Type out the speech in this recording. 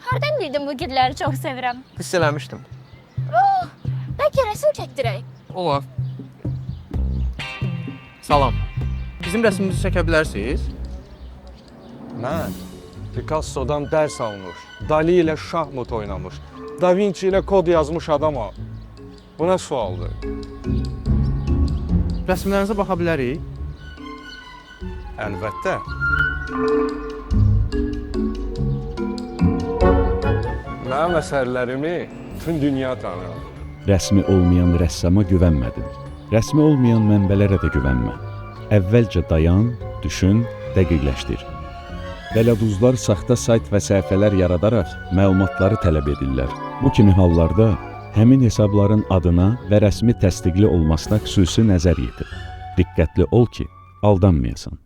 Hardan bildin bu gilləri çox sevirəm? Hiss eləmişdim. Oh, bəlkə rəsm çəkdirək. Olar. Salam. Bizim rəsmimizi çəkə bilərsiniz? Mən Picasso'dan dərs almış, Dali ilə şahmat oynamış, Da Vinci ilə kod yazmış adamam. Bu nə sualdır? Rəsmlərinizə baxa bilərik. Əlbəttə. Mənim əsərlərimi bütün dünya tanır. Rəsmi olmayan rəssama güvənmədin. Rəsmi olmayan mənbələrə də güvənmə. Əvvəlcə dayan, düşün, dəqiqləşdir. Dələduzlar saxta sayt və səhifələr yaradaraq məlumatları tələb edirlər. Bu kimi hallarda həmin hesabların adına və rəsmi təsdiqli olmasına xüsusi nəzər yetir. Diqqətli ol ki, aldanmayasan.